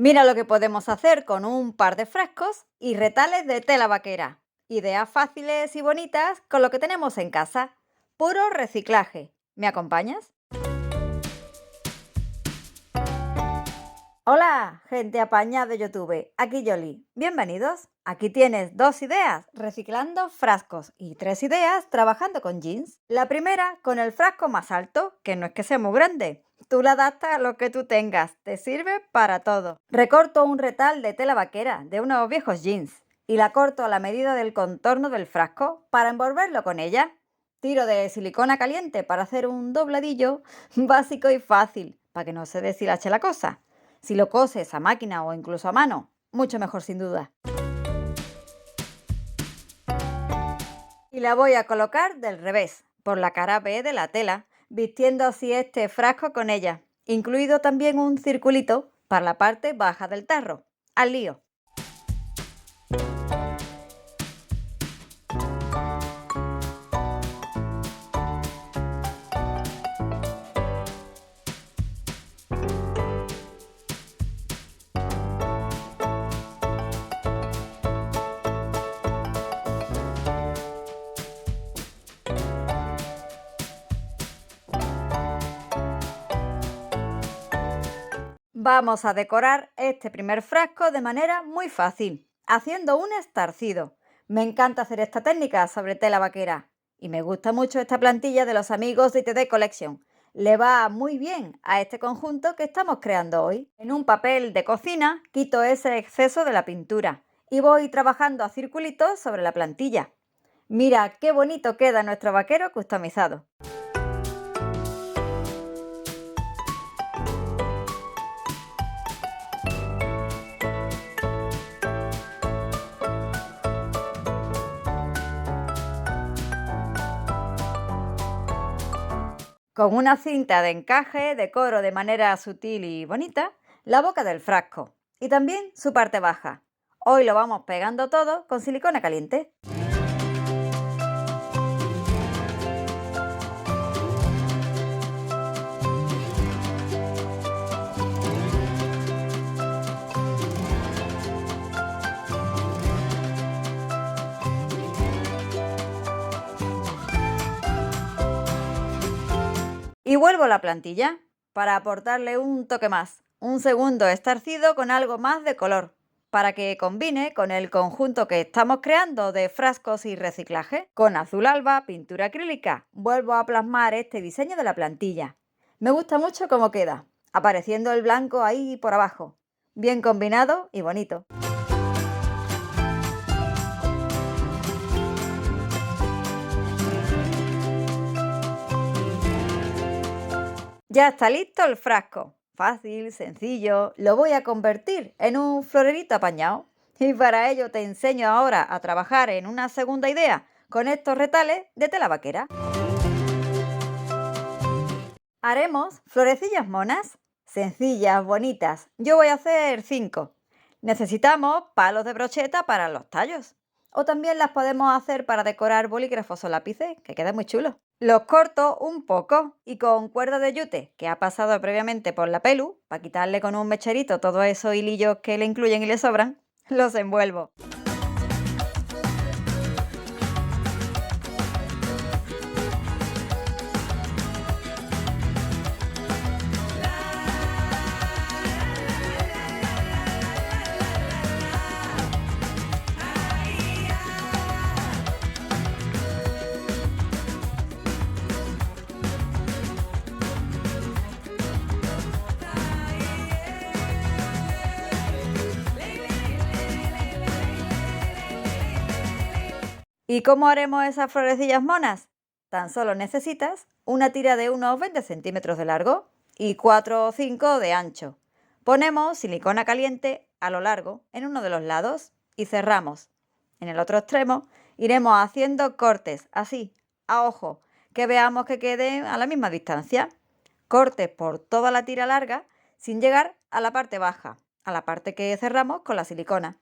Mira lo que podemos hacer con un par de frascos y retales de tela vaquera. Ideas fáciles y bonitas con lo que tenemos en casa. Puro reciclaje. ¿Me acompañas? Hola, gente apañada de YouTube. Aquí Yoli. Bienvenidos. Aquí tienes 2 ideas reciclando frascos y 3 ideas trabajando con jeans. La primera con el frasco más alto, que no es que sea muy grande. Tú la adaptas a lo que tú tengas, te sirve para todo. Recorto un retal de tela vaquera de unos viejos jeans y la corto a la medida del contorno del frasco para envolverlo con ella. Tiro de silicona caliente para hacer un dobladillo básico y fácil, para que no se deshilache la cosa. Si lo coses a máquina o incluso a mano, mucho mejor sin duda. Y la voy a colocar del revés, por la cara B de la tela, vistiendo así este frasco con ella, incluido también un circulito para la parte baja del tarro. Al lío. Vamos a decorar este primer frasco de manera muy fácil, haciendo un estarcido. Me encanta hacer esta técnica sobre tela vaquera y me gusta mucho esta plantilla de los amigos de ITD Collection. Le va muy bien a este conjunto que estamos creando hoy. En un papel de cocina quito ese exceso de la pintura y voy trabajando a circulitos sobre la plantilla. Mira qué bonito queda nuestro vaquero customizado. Con una cinta de encaje decoro de manera sutil y bonita la boca del frasco y también su parte baja. Hoy lo vamos pegando todo con silicona caliente. Y vuelvo a la plantilla para aportarle un toque más, un segundo estarcido con algo más de color, para que combine con el conjunto que estamos creando de frascos y reciclaje. Con azul alba, pintura acrílica, vuelvo a plasmar este diseño de la plantilla. Me gusta mucho cómo queda, apareciendo el blanco ahí por abajo. Bien combinado y bonito. Ya está listo el frasco. Fácil, sencillo. Lo voy a convertir en un florerito apañado. Y para ello te enseño ahora a trabajar en una segunda idea con estos retales de tela vaquera. Haremos florecillas monas, sencillas, bonitas. Yo voy a hacer 5. Necesitamos palos de brocheta para los tallos. O también las podemos hacer para decorar bolígrafos o lápices, que queda muy chulo. Los corto un poco y con cuerda de yute, que ha pasado previamente por la pelu, para quitarle con un mecherito todos esos hilillos que le incluyen y le sobran, los envuelvo. ¿Y cómo haremos esas florecillas monas? Tan solo necesitas una tira de unos 20 centímetros de largo y 4 o 5 de ancho. Ponemos silicona caliente a lo largo en uno de los lados y cerramos. En el otro extremo iremos haciendo cortes, así, a ojo, que veamos que queden a la misma distancia. Cortes por toda la tira larga sin llegar a la parte baja, a la parte que cerramos con la silicona.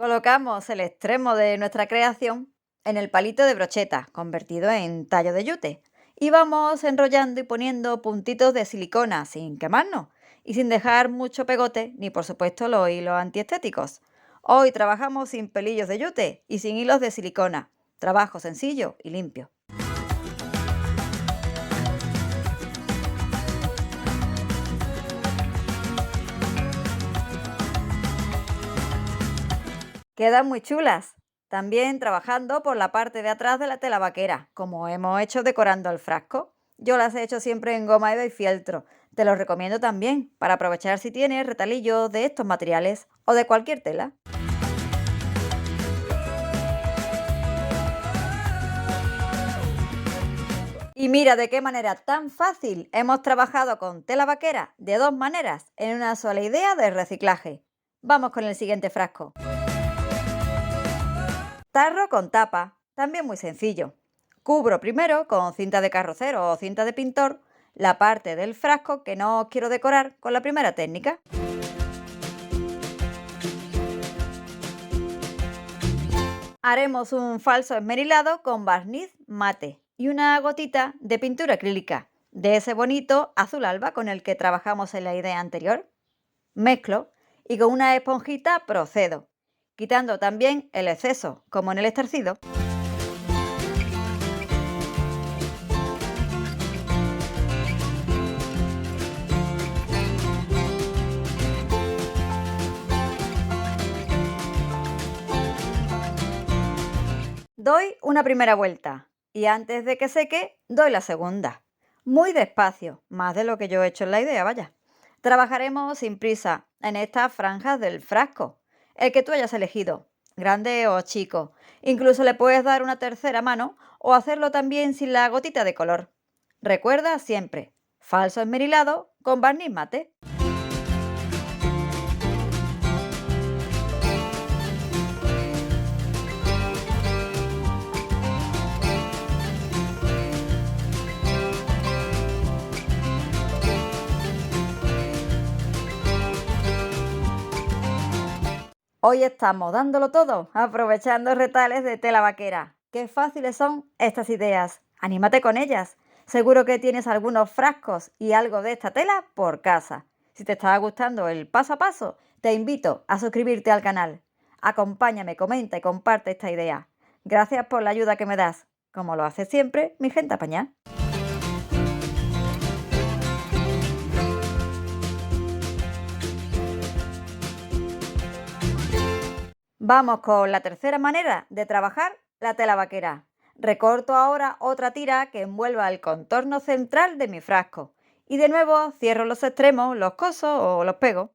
Colocamos el extremo de nuestra creación en el palito de brocheta, convertido en tallo de yute, y vamos enrollando y poniendo puntitos de silicona sin quemarnos y sin dejar mucho pegote ni por supuesto los hilos antiestéticos. Hoy trabajamos sin pelillos de yute y sin hilos de silicona. Trabajo sencillo y limpio. Quedan muy chulas. También trabajando por la parte de atrás de la tela vaquera, como hemos hecho decorando el frasco. Yo las he hecho siempre en goma eva y fieltro. Te los recomiendo también para aprovechar si tienes retalillos de estos materiales o de cualquier tela. Y mira de qué manera tan fácil hemos trabajado con tela vaquera de dos maneras en una sola idea de reciclaje. Vamos con el siguiente frasco. Tarro con tapa, también muy sencillo. Cubro primero con cinta de carrocero o cinta de pintor la parte del frasco que no quiero decorar con la primera técnica. Haremos un falso esmerilado con barniz mate y una gotita de pintura acrílica, de ese bonito azul alba con el que trabajamos en la idea anterior. Mezclo y con una esponjita procedo, quitando también el exceso, como en el estarcido. Doy una primera vuelta y antes de que seque, doy la segunda. Muy despacio, más de lo que yo he hecho en la idea, vaya. Trabajaremos sin prisa en estas franjas del frasco, el que tú hayas elegido, grande o chico. Incluso le puedes dar una tercera mano o hacerlo también sin la gotita de color. Recuerda siempre, falso esmerilado con barniz mate. Hoy estamos dándolo todo, aprovechando retales de tela vaquera. Qué fáciles son estas ideas. Anímate con ellas. Seguro que tienes algunos frascos y algo de esta tela por casa. Si te está gustando el paso a paso, te invito a suscribirte al canal. Acompáñame, comenta y comparte esta idea. Gracias por la ayuda que me das. Como lo hace siempre, mi gente apañada. Vamos con la tercera manera de trabajar la tela vaquera. Recorto ahora otra tira que envuelva el contorno central de mi frasco. Y de nuevo cierro los extremos, los coso o los pego.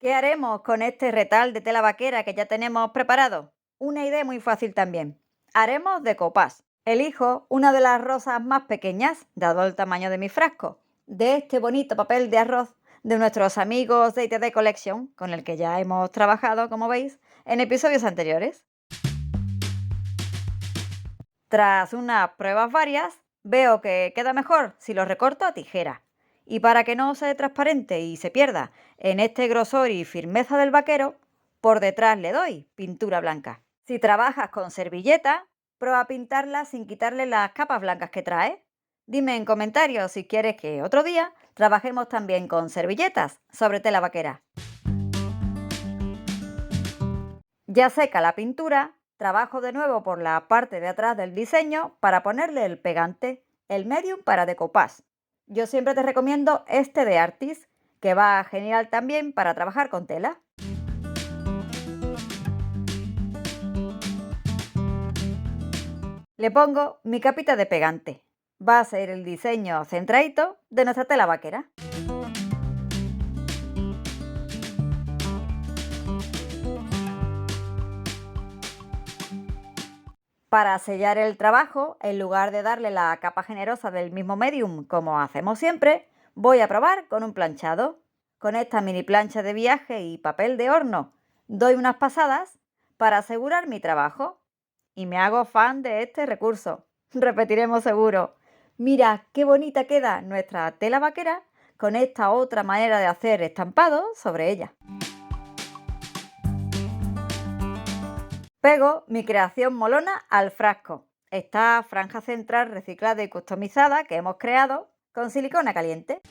¿Qué haremos con este retal de tela vaquera que ya tenemos preparado? Una idea muy fácil también. Haremos decoupage. Elijo una de las rosas más pequeñas, dado el tamaño de mi frasco, de este bonito papel de arroz de nuestros amigos de ITD Collection, con el que ya hemos trabajado, como veis, en episodios anteriores. Tras unas pruebas varias, veo que queda mejor si lo recorto a tijera. Y para que no sea transparente y se pierda en este grosor y firmeza del vaquero, por detrás le doy pintura blanca. Si trabajas con servilleta, prueba a pintarla sin quitarle las capas blancas que trae. Dime en comentarios si quieres que otro día trabajemos también con servilletas sobre tela vaquera. Ya seca la pintura, trabajo de nuevo por la parte de atrás del diseño para ponerle el pegante, el medium para decoupage. Yo siempre te recomiendo este de Artis, que va genial también para trabajar con tela. Le pongo mi capita de pegante. Va a ser el diseño centradito de nuestra tela vaquera. Para sellar el trabajo, en lugar de darle la capa generosa del mismo medium como hacemos siempre, voy a probar con un planchado. con esta mini plancha de viaje y papel de horno, doy unas pasadas para asegurar mi trabajo y me hago fan de este recurso. Repetiremos seguro. Mira qué bonita queda nuestra tela vaquera con esta otra manera de hacer estampado sobre ella. Pego mi creación molona al frasco. Esta franja central reciclada y customizada que hemos creado con silicona caliente.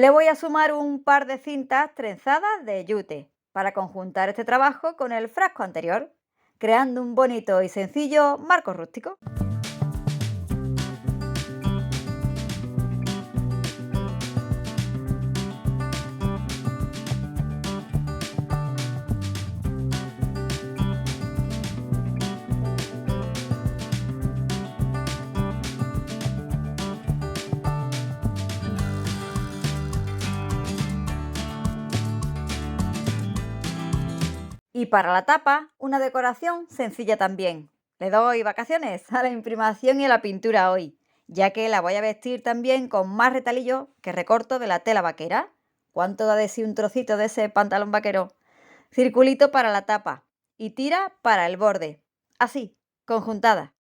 Le voy a sumar un par de cintas trenzadas de yute para conjuntar este trabajo con el frasco anterior, creando un bonito y sencillo marco rústico. Y para la tapa, una decoración sencilla también. Le doy vacaciones a la imprimación y a la pintura hoy, ya que la voy a vestir también con más retalillo que recorto de la tela vaquera. ¿Cuánto da de sí un trocito de ese pantalón vaquero? Circulito para la tapa y tira para el borde. Así, conjuntada.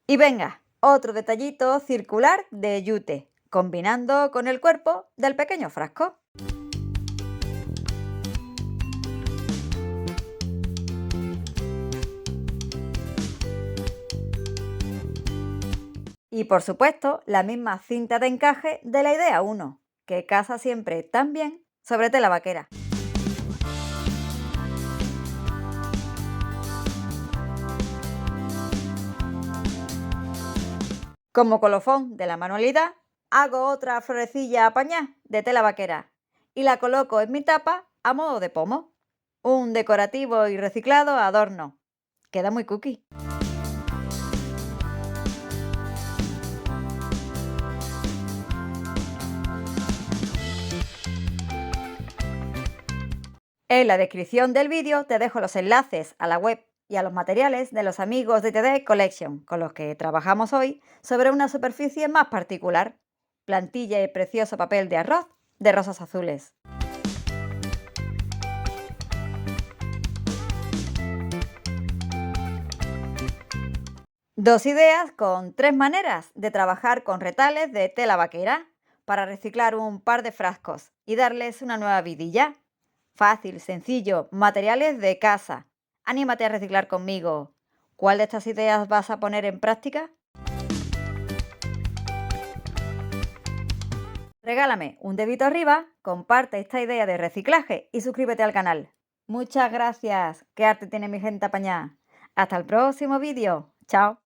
Y venga, otro detallito circular de yute, combinando con el cuerpo del pequeño frasco. Y por supuesto, la misma cinta de encaje de la idea 1, que casa siempre tan bien sobre tela vaquera. Como colofón de la manualidad, hago otra florecilla apañada de tela vaquera y la coloco en mi tapa a modo de pomo. Un decorativo y reciclado adorno. Queda muy cookie. En la descripción del vídeo te dejo los enlaces a la web y a los materiales de los amigos de TD Collection con los que trabajamos hoy sobre una superficie más particular, plantilla y precioso papel de arroz de rosas azules. Dos ideas con tres maneras de trabajar con retales de tela vaquera para reciclar un par de frascos y darles una nueva vidilla. Fácil, sencillo, materiales de casa. Anímate a reciclar conmigo. ¿Cuál de estas ideas vas a poner en práctica? Regálame un dedito arriba, comparte esta idea de reciclaje y suscríbete al canal. Muchas gracias. ¿Qué arte tiene mi gente apañada? Hasta el próximo vídeo. Chao.